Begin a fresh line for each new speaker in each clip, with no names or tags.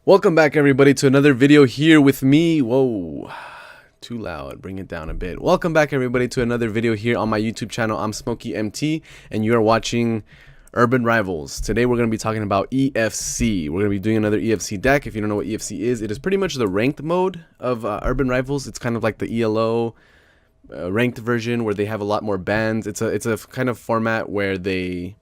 Welcome back, everybody, to another video here with me. Whoa, too loud. Bring it down a bit. Welcome back, everybody, to another video here on my YouTube channel. I'm Smokey MT, and you are watching Urban Rivals. Today, we're going to be talking about EFC. We're going to be doing another EFC deck. If you don't know what EFC is, it is pretty much the ranked mode of Urban Rivals. It's kind of like the ELO ranked version where they have a lot more bans. It's a kind of format where they...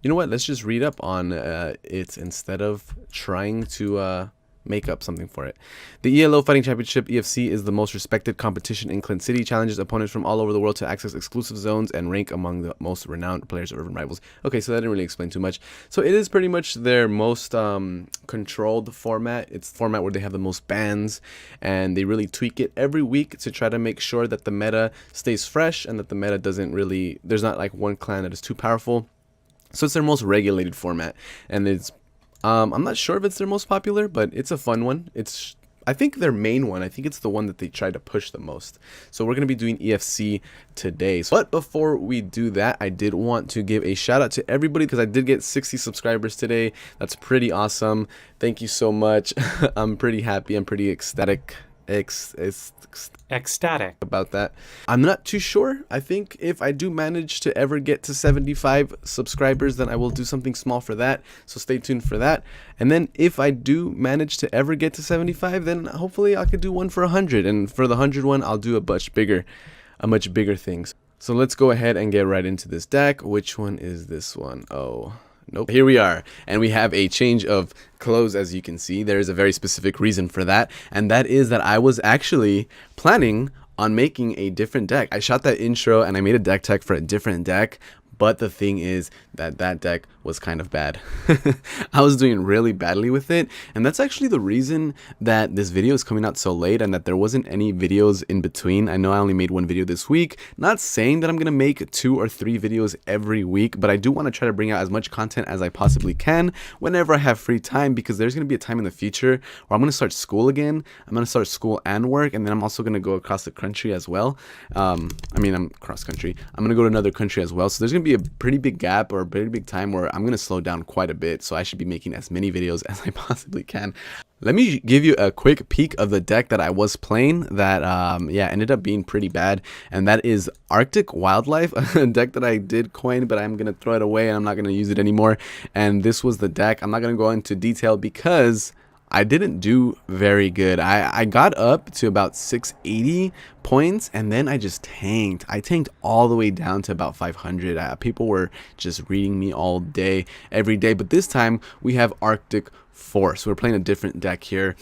You know what? Let's just read up on it instead of trying to make up something for it. The ELO Fighting Championship, EFC, is the most respected competition in Clint City. Challenges opponents from all over the world to access exclusive zones and rank among the most renowned players of Urban Rivals. Okay, so that didn't really explain too much. So it is pretty much their most controlled format. It's the format where they have the most bans, and they really tweak it every week to try to make sure that the meta stays fresh and that the meta doesn't really... There's not like one clan that is too powerful. So it's their most regulated format, and it's I'm not sure if it's their most popular, but it's a fun one. It's, I think, their main one. I think it's the one that they try to push the most. So we're going to be doing EFC today. But before we do that, I did want to give a shout out to everybody because I did get 60 subscribers today. That's pretty awesome. Thank you so much. I'm pretty happy. I'm pretty ecstatic.
Ecstatic
about that. I'm not too sure. I think if I do manage to ever get to 75 subscribers, then I will do something small for that, so stay tuned for that. And then if I do manage to ever get to 75, then hopefully I could do one for 100, and for the 100 one I'll do a much bigger thing. So let's go ahead and get right into this deck. Which one is this one? Oh, nope. Here we are, and we have a change of clothes. As you can see, there is a very specific reason for that, and that is that I was actually planning on making a different deck. I shot that intro and I made a deck tech for a different deck, but the thing is that that deck was kind of bad. I was doing really badly with it, and that's actually the reason that this video is coming out so late and that there wasn't any videos in between. I know I only made one video this week. Not saying that I'm gonna make 2 or 3 videos every week, but I do want to try to bring out as much content as I possibly can whenever I have free time, because there's gonna be a time in the future where I'm gonna start school again. I'm gonna start school and work, and then I'm also gonna go across the country as well. I'm cross country. I'm gonna go to another country as well, so there's gonna be a pretty big gap or a pretty big time where I'm gonna slow down quite a bit, so I should be making as many videos as I possibly can. Let me give you a quick peek of the deck that I was playing that ended up being pretty bad, and that is Arctic Wildlife, a deck that I did coin, but I'm gonna throw it away and I'm not gonna use it anymore. And this was the deck. I'm not gonna go into detail because I didn't do very good. I got up to about 680 points, and then I just tanked. I tanked all the way down to about 500. People were just reading me all day, every day. But this time we have Arctic Force. We're playing a different deck here.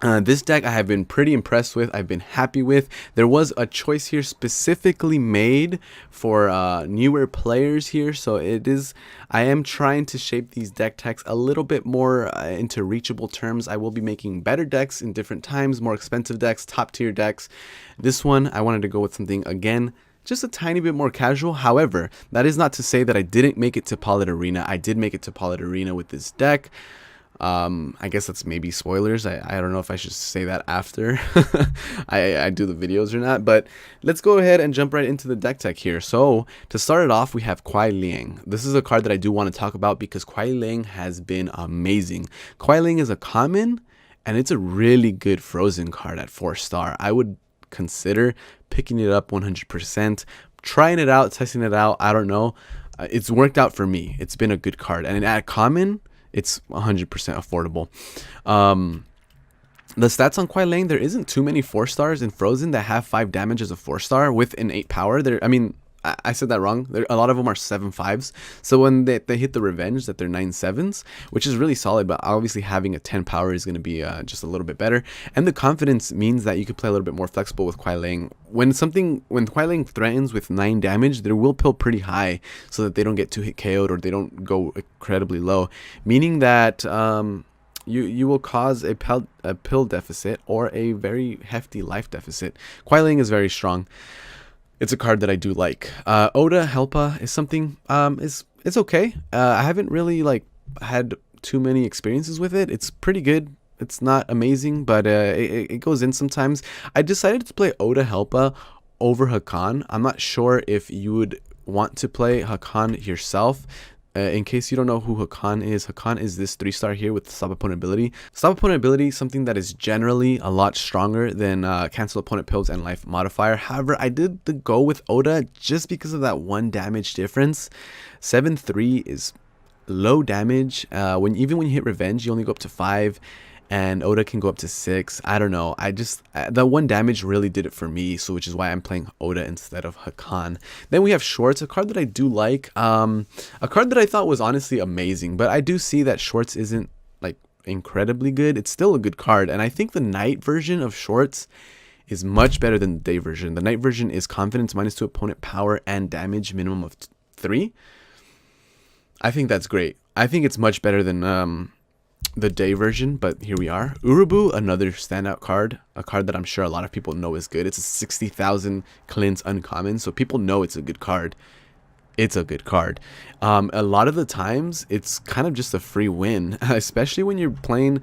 This deck I have been pretty impressed with. I've been happy with. There was a choice here specifically made for newer players here, so I am trying to shape these deck techs a little bit more into reachable terms. I will be making better decks in different times, more expensive decks, top tier decks. This one I wanted to go with something, again, just a tiny bit more casual. However, that is not to say that I didn't make it to Pilot Arena. I did make it to Pilot Arena with this deck. I guess that's maybe spoilers. I don't know if I should say that after I do the videos or not, but let's go ahead and jump right into the deck tech here. So to start it off, we have Kuai Liang. This is a card that I do want to talk about because Kuai Liang has been amazing. Kuai Liang is a common, and it's a really good frozen card at 4-star. I would consider picking it up 100%, trying it out, testing it out. I don't know. It's worked out for me. It's been a good card, and at common, it's 100% affordable. The stats on Kuai Liang, there isn't too many 4-stars in Frozen that have 5 damage as a 4-star with an 8 power. I said that wrong. A lot of them are 7/5s. So when they hit the revenge, that they're 9/7s, which is really solid. But obviously having a 10 power is going to be just a little bit better. And the confidence means that you can play a little bit more flexible with Kuai Liang. When Kuai Liang threatens with 9 damage, their will pill pretty high so that they don't get 2-hit KO'd or they don't go incredibly low. Meaning that you will cause a pill deficit or a very hefty life deficit. Kuai Liang is very strong. It's a card that I do like. Oda Helpa is something, it's okay. I haven't really had too many experiences with it. It's pretty good. It's not amazing, but it goes in sometimes. I decided to play Oda Helpa over Hakan. I'm not sure if you would want to play Hakan yourself. In case you don't know who Hakan is this 3-star here with Stop Opponent ability. Stop Opponent ability, something that is generally a lot stronger than Cancel Opponent Pills and Life Modifier. However, I did the go with Oda just because of that 1 damage difference. 7-3 is low damage. Even when you hit Revenge, you only go up to 5. And Oda can go up to 6. I don't know. The 1 damage really did it for me, so which is why I'm playing Oda instead of Hakan. Then we have Schwartz, a card that I do like. A card that I thought was honestly amazing, but I do see that Schwartz isn't like incredibly good. It's still a good card, and I think the night version of Schwartz is much better than the day version. The night version is confidence -2 opponent power and damage minimum of 3. I think that's great. I think it's much better than the day version, but here we are. Urubu, another standout card, a card that I'm sure a lot of people know is good. It's a 60,000 cleanse uncommon, so people know it's a good card. It's a good card. A lot of the times, it's kind of just a free win, especially when you're playing.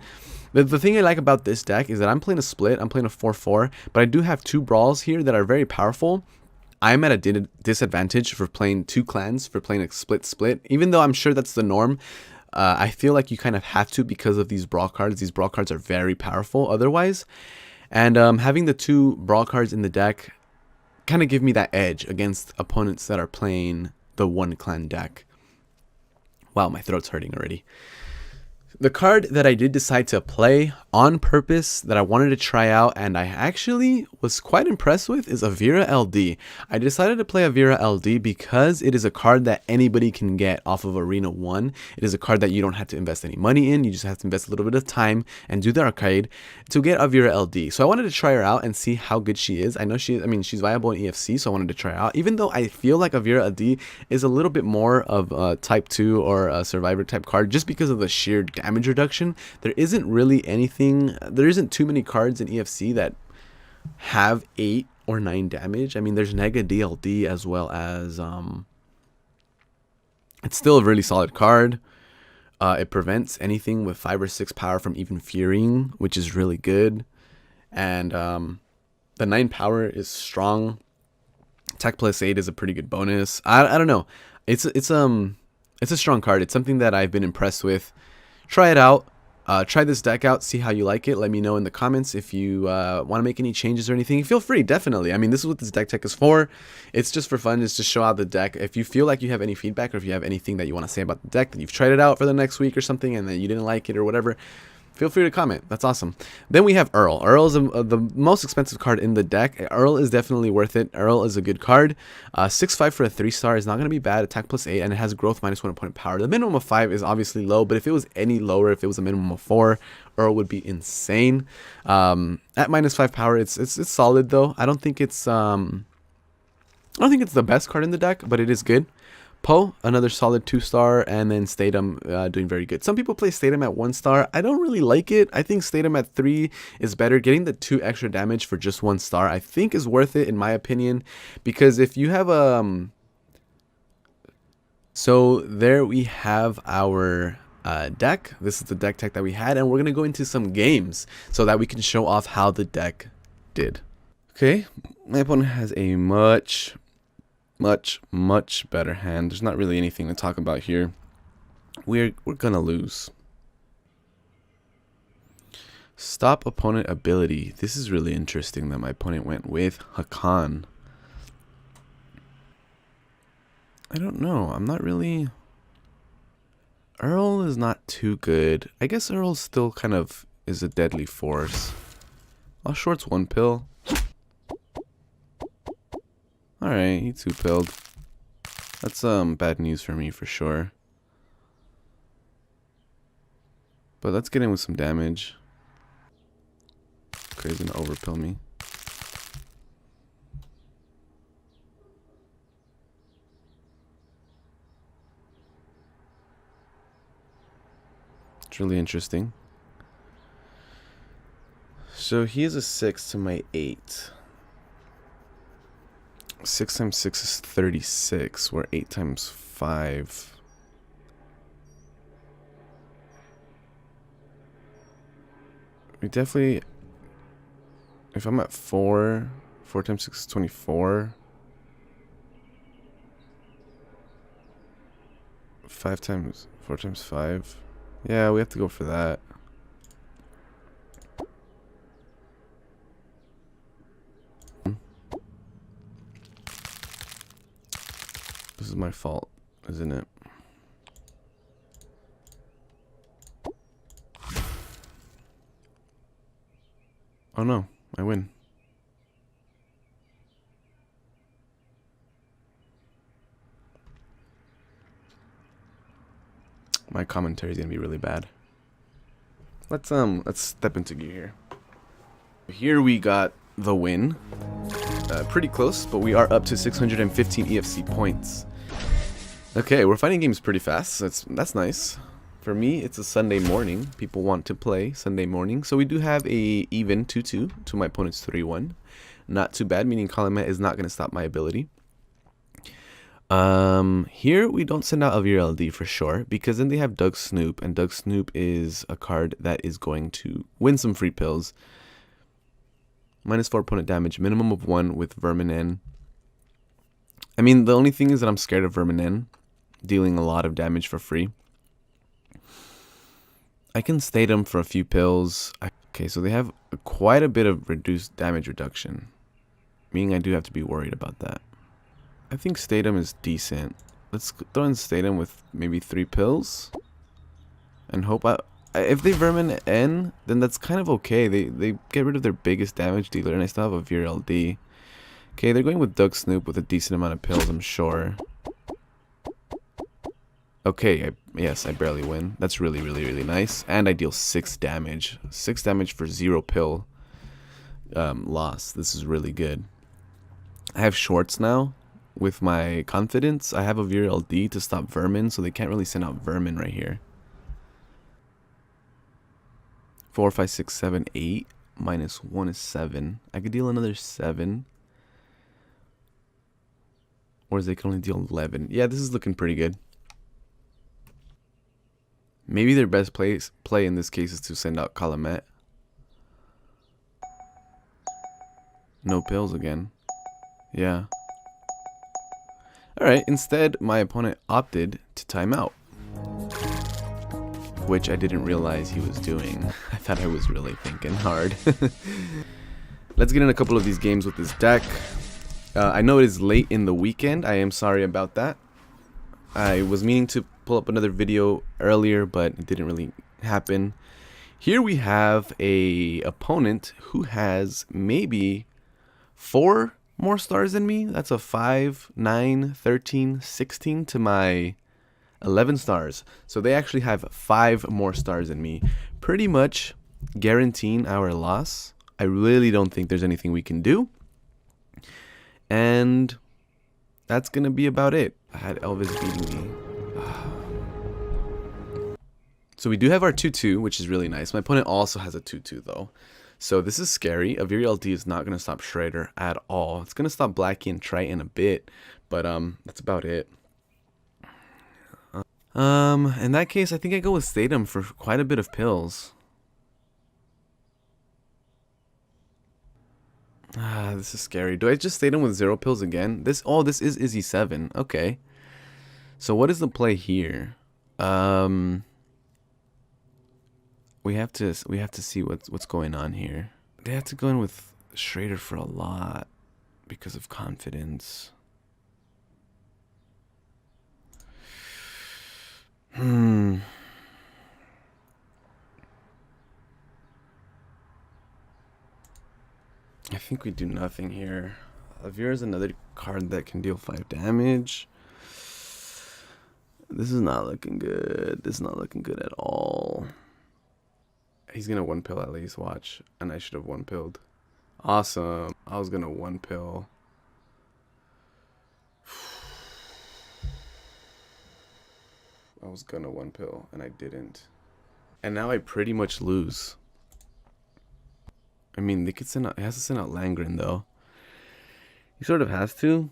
The thing I like about this deck is that I'm playing a split. I'm playing a 4-4, but I do have 2 brawls here that are very powerful. I'm at a disadvantage for playing 2 clans, for playing a split, even though I'm sure that's the norm. I feel like you kind of have to because of these brawl cards. These brawl cards are very powerful otherwise. And having the 2 brawl cards in the deck kind of give me that edge against opponents that are playing the 1 clan deck. Wow, my throat's hurting already. The card that I did decide to play on purpose, that I wanted to try out, and I actually was quite impressed with, is Avira LD. I decided to play Avira LD because it is a card that anybody can get off of Arena 1. It is a card that you don't have to invest any money in. You just have to invest a little bit of time and do the arcade to get Avira LD. So I wanted to try her out and see how good she is. I know she's viable in EFC, so I wanted to try her out. Even though I feel like Avira LD is a little bit more of a type 2 or a survivor type card just because of the sheer damage reduction. There isn't really anything, there isn't too many cards in EFC that have 8 or 9 damage. I mean, there's Nega DLD as well as it's still a really solid card. It prevents anything with 5 or 6 power from even furying, which is really good. And the 9 power is strong. Tech +8 is a pretty good bonus. I don't know. It's a strong card. It's something that I've been impressed with. Try it out. Try this deck out. See how you like it. Let me know in the comments if you want to make any changes or anything. Feel free, definitely. I mean, this is what this deck tech is for. It's just for fun. It's to show out the deck. If you feel like you have any feedback or if you have anything that you want to say about the deck, that you've tried it out for the next week or something and then you didn't like it or whatever, feel free to comment. That's awesome. Then we have Earl. Earl is the most expensive card in the deck. Earl is definitely worth it. Earl is a good card. 6-5 for a 3-star is not going to be bad. Attack +8, and it has growth -1 opponent power. The minimum of 5 is obviously low, but if it was any lower, if it was a minimum of 4, Earl would be insane. At -5 power, it's solid though. I don't think it's the best card in the deck, but it is good. Poe, another solid 2-star, and then Statham doing very good. Some people play Statham at 1-star. I don't really like it. I think Statham at 3 is better. Getting the 2 extra damage for just 1 star, I think, is worth it in my opinion, because if you have so there we have our deck. This is the deck tech that we had, and we're gonna go into some games so that we can show off how the deck did. Okay, my opponent has a much better hand. There's not really anything to talk about here. We're gonna lose. Stop opponent ability. This is really interesting that my opponent went with Hakan. I don't know. I'm not really. Earl is not too good. I guess Earl still kind of is a deadly force. I'll Short's 1 pill. Alright, he 2-pilled. That's bad news for me for sure. But let's get in with some damage. Okay, he's gonna overpill me. It's really interesting. So he is a 6 to my 8. 6 times 6 is 36, where 8 times 5. We definitely, if I'm at 4, 4 times 6 is 24. 4 times 5. Yeah, we have to go for that. This is my fault, isn't it? Oh no, I win. My commentary is gonna be really bad. Let's step into gear here. Here we got the win. Pretty close, but we are up to 615 EFC points. Okay, we're finding games pretty fast. That's nice. For me, it's a Sunday morning. People want to play Sunday morning, so we do have a even 2-2 to my opponent's 3-1. Not too bad, meaning Calumet is not going to stop my ability. Here we don't send out a VRLD for sure, because then they have Doug Snoop, and Doug Snoop is a card that is going to win some free pills. -4 opponent damage, minimum of 1 with Vermin N. I mean, the only thing is that I'm scared of Vermin N dealing a lot of damage for free. I can state them for a few pills. Okay, so they have quite a bit of reduced damage reduction, meaning I do have to be worried about that. I think Statum is decent. Let's throw in Statum with maybe 3 pills and hope if they Vermin N, then that's kind of okay. They get rid of their biggest damage dealer, and I still have a VRLD. Okay, they're going with Doug Snoop with a decent amount of pills, I'm sure. Okay, yes, I barely win. That's really, really, really nice. And I deal 6 damage. 6 damage for 0 pill loss. This is really good. I have shorts now with my confidence. I have a VRLD to stop vermin, so they can't really send out vermin right here. 4, 5, 6, 7, 8. -1 is 7. I could deal another 7. Or they can only deal 11. Yeah, this is looking pretty good. Maybe their best play in this case is to send out Calumet. No pills again. Yeah. Alright, instead my opponent opted to time out, which I didn't realize he was doing. I thought I was really thinking hard. Let's get in a couple of these games with this deck. I know it is late in the weekend. I am sorry about that. I was meaning to pull up another video earlier, but it didn't really happen. Here we have a opponent who has maybe 4 more stars than me. That's a 5, 9, 13, 16 to my 11 stars. So they actually have 5 more stars than me, pretty much guaranteeing our loss. I really don't think there's anything we can do. And that's going to be about it. I had Elvis beating me. So we do have our 2-2, which is really nice. My opponent also has a 2-2 though. So this is scary. A VRLD is not going to stop Shredder at all. It's going to stop Blackie and Triton a bit, but that's about it. In that case, I think I go with Statum for quite a bit of pills. This is scary. Do I just Statum with 0 pills again? This is Izzy 7. Okay. So what is the play here? We have to see what's going on here. They have to go in with Schrader for a lot because of confidence. I think we do nothing here. Avir is another card that can deal 5 damage. This is not looking good. This is not looking good at all. He's gonna 1-pill at least, watch. And I should have 1-pilled. Awesome. I was gonna 1-pill. I was gonna 1-pill and I didn't. And now I pretty much lose. I mean, they could send out, it has to send out Langren though. He sort of has to.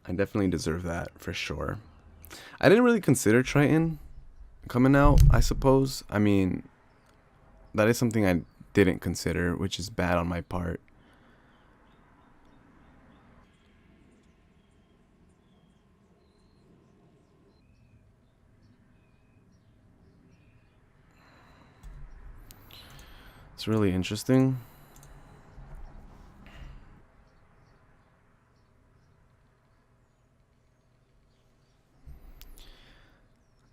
I definitely deserve that for sure. I didn't really consider Triton coming out, I suppose. I mean, that is something I didn't consider, which is bad on my part. It's really interesting.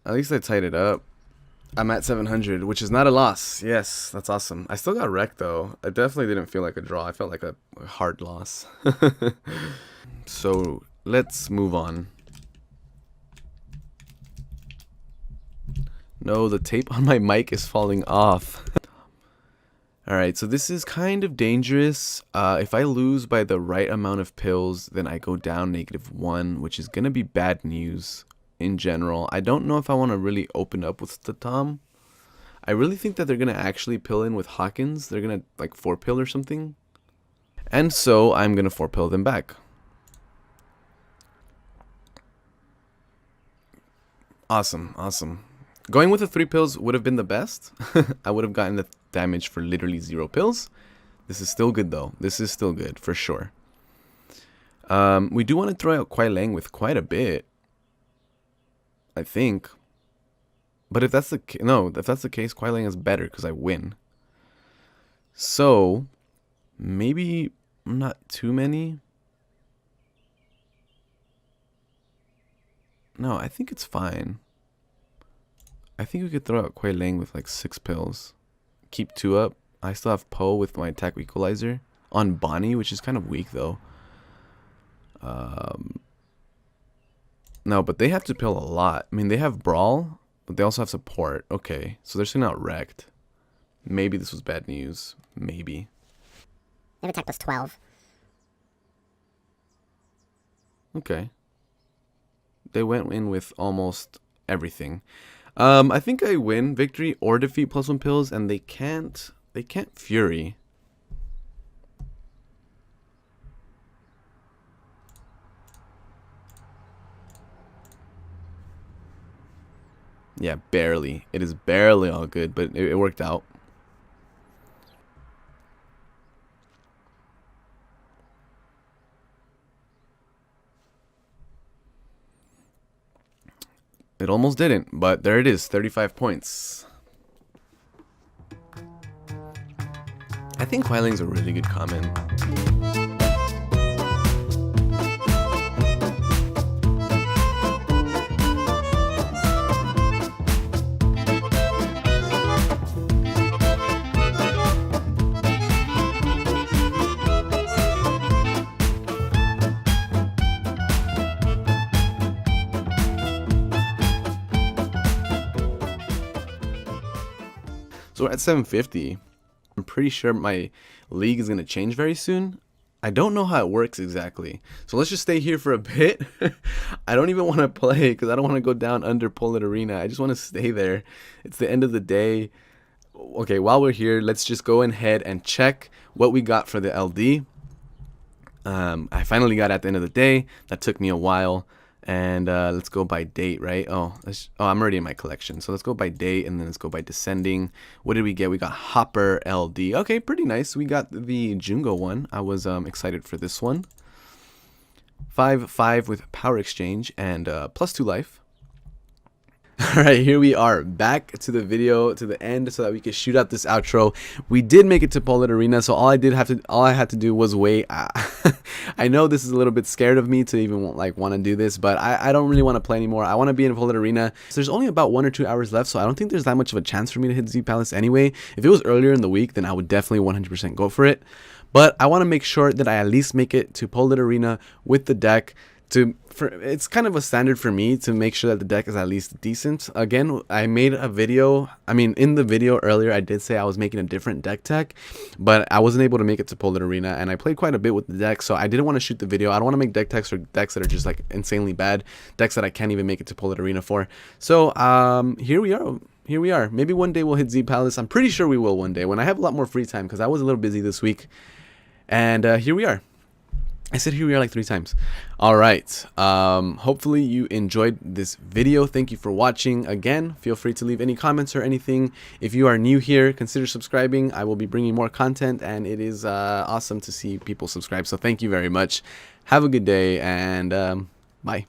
At least I tied it up. I'm at 700, which is not a loss. Yes, that's awesome. I still got wrecked, though. I definitely didn't feel like a draw. I felt like a hard loss. So, let's move on. No, the tape on my mic is falling off. Alright, so this is kind of dangerous. If I lose by the right amount of pills, then I go down -1, which is going to be bad news in general. I don't know if I want to really open up with the Tom. I really think that they're going to actually pill in with Hawkins. They're going to like 4-pill or something. And so I'm going to 4-pill them back. Awesome, awesome. Going with the 3 pills would have been the best. I would have gotten the damage for literally 0 pills. This is still good though. This is still good for sure. We do want to throw out Kuai Lang with quite a bit, I think. But if that's the case, Kuai Lang is better because I win. So maybe not too many. No, I think it's fine. I think we could throw out Kuai Lang with like 6 pills. Keep 2 up. I still have Poe with my attack equalizer on Bonnie, which is kind of weak though. No, but they have to pill a lot. I mean, they have Brawl, but they also have support. Okay, so they're still not wrecked. Maybe this was bad news. Maybe.
They have attack plus 12.
Okay. They went in with almost everything. I think I win victory or defeat +1 pills, and they can't Fury. Yeah, barely. It is barely all good, but it worked out. It almost didn't, but there it is, 35 points. I think Kuai Lang's a really good comment. So we're at 750. I'm pretty sure my league is going to change very soon. I don't know how it works exactly. So let's just stay here for a bit. I don't even want to play because I don't want to go down under Polar Arena. I just want to stay there. It's the end of the day. Okay, while we're here, let's just go ahead and check what we got for the LD. I finally got it at the end of the day. That took me a while. And let's go by date, right? Oh, I'm already in my collection. So let's go by date, and then let's go by descending. What did we get? We got Hopper LD. Okay, pretty nice. We got the Jungo one. I was excited for this one. 5/5 with power exchange and +2 life. Alright, here we are back to the video, to the end, so that we could shoot out this outro. We did make it to Polar Arena, so all I had to do was wait. I know this is a little bit scared of me to even want to do this, but I don't really want to play anymore. I want to be in Polar Arena. So there's only about 1 or 2 hours left, so I don't think there's that much of a chance for me to hit Z Palace anyway. If it was earlier in the week, then I would definitely 100% go for it. But I want to make sure that I at least make it to Polar Arena with the deck. It's kind of a standard for me to make sure that the deck is at least decent. Again, I made a video. I mean, in the video earlier, I did say I was making a different deck tech, but I wasn't able to make it to Polar Arena, and I played quite a bit with the deck, so I didn't want to shoot the video. I don't want to make deck techs for decks that are just like insanely bad, decks that I can't even make it to Polar Arena for. So here we are. Here we are. Maybe one day we'll hit Z Palace. I'm pretty sure we will one day when I have a lot more free time, because I was a little busy this week. And here we are. I said here we are like 3 times. All right. Hopefully you enjoyed this video. Thank you for watching. Again, feel free to leave any comments or anything. If you are new here, consider subscribing. I will be bringing more content, and it is awesome to see people subscribe. So thank you very much. Have a good day, and bye.